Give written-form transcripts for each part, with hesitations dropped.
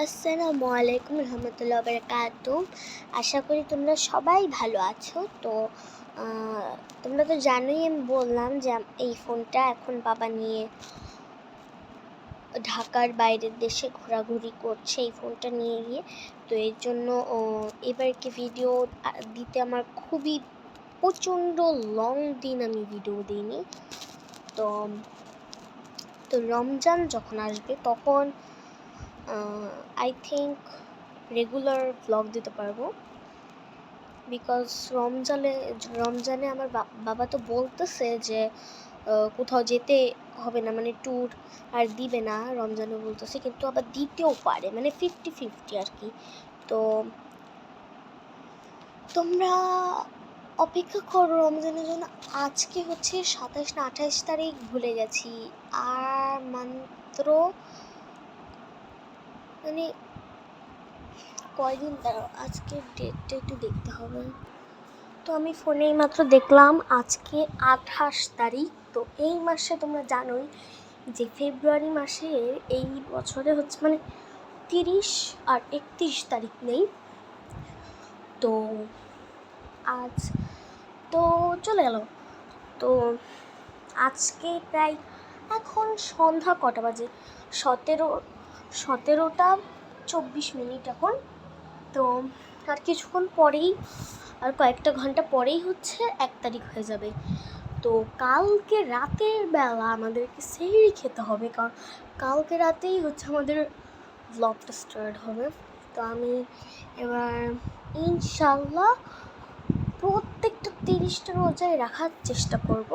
আসসালামু আলাইকুম রহমতুল্লাহ বারাকাতু। আশা করি তোমরা সবাই ভালো আছো। তো তোমরা তো জানোই, আমি বললাম যে এই ফোনটা এখন বাবা নিয়ে ঢাকার বাইরের দেশে ঘোরাঘুরি করছে এই ফোনটা নিয়ে গিয়ে। তো এর জন্য এবার কি ভিডিও দিতে আমার খুবই প্রচণ্ড লং দিন আমি ভিডিও দিইনি। তো তো রমজান যখন আসবে তখন আই থিঙ্ক রেগুলার ভ্লগ দিতে পারবো, বিকজ রমজানে আমার বাবা তো বলতেছে যে কোথাও যেতে হবে না, মানে ট্যুর আর দিবে না রমজানে বলতেছে, কিন্তু আবার দিতেও পারে, মানে 50-50 আর কি। তো তোমরা অপেক্ষা করো রমজানের জন্য। আজকে হচ্ছে 27 না 28 তারিখ, ভুলে গেছি। আর মাত্র মানে কয়দিন দাঁড়াও, আজকের ডেটটা একটু দেখতে হবে। তো আমি ফোনেই মাত্র দেখলাম আজকে 28 তারিখ। তো এই মাসে তোমরা জানোই যে ফেব্রুয়ারি মাসে এই বছরে হচ্ছে মানে 30 আর 31 তারিখ নেই। তো আজ তো চলে গেল। তো আজকে প্রায় এখন সন্ধ্যা কটা বাজে, 17টা 24 এখন। তো আর কিছুক্ষণ পরেই, আর কয়েকটা ঘন্টা পরেই হচ্ছে 1 তারিখ হয়ে যাবে। তো কালকে রাতের বেলা আমাদেরকে সেহরি খেতে হবে, কারণ কালকে রাতেই হচ্ছে আমাদের ভ্লগটা স্টার্ট হবে। তো আমি এবার ইনশাল্লাহ প্রত্যেকটা 30টা রোজায় রাখার চেষ্টা করব।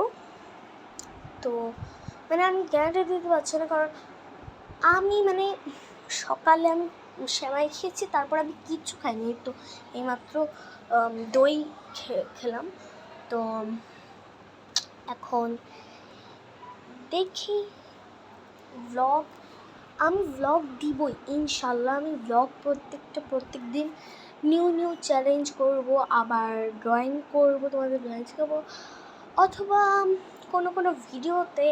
তো মানে আমি গ্যারান্টি দিতে পারছি না, কারণ আমি মানে সকালে আমি সেমাই খেয়েছি, তারপর আমি কিচ্ছু খাইনি। তো এইমাত্র দই খেলাম। তো এখন দেখি আমি ভ্লগ দিবই ইনশাল্লাহ। আমি ভ্লগ প্রত্যেক দিন নিউ চ্যালেঞ্জ করব, আবার ড্রয়িং করব, তোমাদের ড্রয়িং শেখাবো, অথবা কোনো ভিডিওতে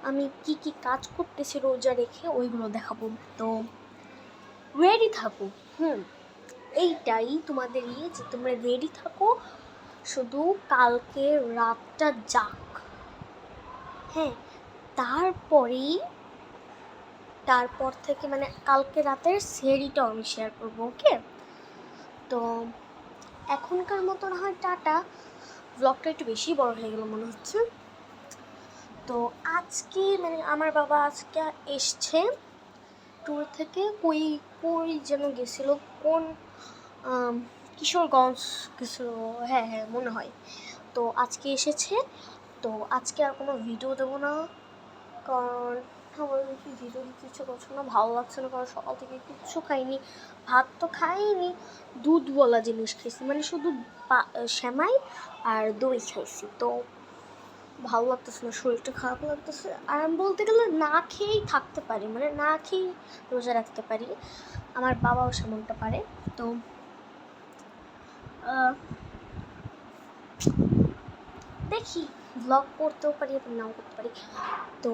আমি কি কাজ করতেছি রোজা রেখে ওইগুলো দেখাবো। তো রেডি থাকো। এইটাই তোমাদের যে তোমরা রেডি থাকো, শুধু কালকে রাতটা যাক। হ্যাঁ, তারপর থেকে মানে কালকে রাতের সেহরিটাও আমি শেয়ার করবো, ওকে? তো এখনকার মতো না হয় টাটা, ব্লগটা একটু বেশি বড় হয়ে গেল মনে হচ্ছে। তো আজকে মানে আমার বাবা আজকে এসছে ট্যুর থেকে, কই যেন গেছিল, কোন কিশোরগঞ্জ গেছিল, হ্যাঁ মনে হয়। তো আজকে এসেছে। তো আজকে আর কোনো ভিডিও দেবো না, কারণ আমার ভিডিও দিতে ইচ্ছে করছে না, ভালো লাগছে না, কারণ সকাল থেকে কিচ্ছু খাইনি, ভাত তো খাইনি, দুধওয়ালা জিনিস খেয়েছি, মানে শুধু সেমাই আর দই খাইছি। তো ভালো লাগতেছে না, শরীরটা খারাপ লাগতেছে। আর আমি বলতে গেলে না খেয়েই থাকতে পারি, মানে না খেয়েই রোজা রাখতে পারি, আমার বাবাও সেমনটা পারে। তো দেখি ব্লগ করতেও পারি, নাও করতে পারি। তো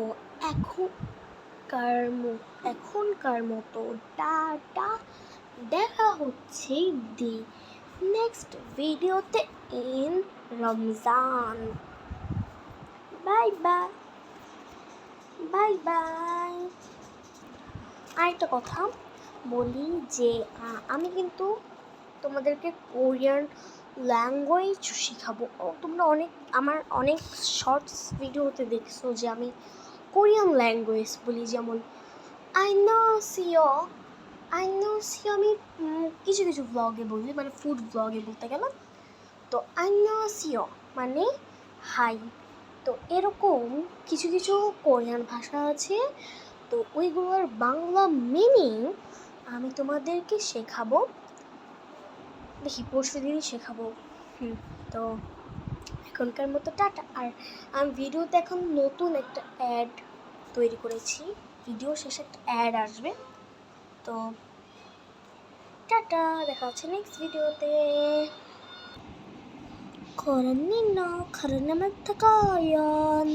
এখনকার মতো টাটা, দেখা হচ্ছে দি নেক্সট ভিডিওতে ইন রমজান। Bye bye. আরেকটা কথা বলি যে আমি কিন্তু তোমাদেরকে কোরিয়ান ল্যাঙ্গুয়েজ শেখাবো। তোমরা আমার অনেক শর্টস ভিডিওতে দেখছো যে আমি কোরিয়ান ল্যাঙ্গুয়েজ বলি, যেমন আইনোসিও আমি কিছু ব্লগে বলি, মানে ফুড ব্লগে বলতে গেলাম। তো আইনোসিও মানে হাই। তো এরকম কিছু কোরিয়ান ভাষা আছে, তো ওইগুলোর বাংলা মিনিং আমি তোমাদেরকে শেখাবো, দেখি পরশুদিনই শেখাবো। তো এখনকার মতো টাটা। আর আমি ভিডিওতে এখন নতুন একটা অ্যাড তৈরি করেছি, ভিডিও শেষে একটা অ্যাড আসবে। তো টাটা, দেখা হচ্ছে নেক্সট ভিডিওতে. Koran nino, karena matakayan.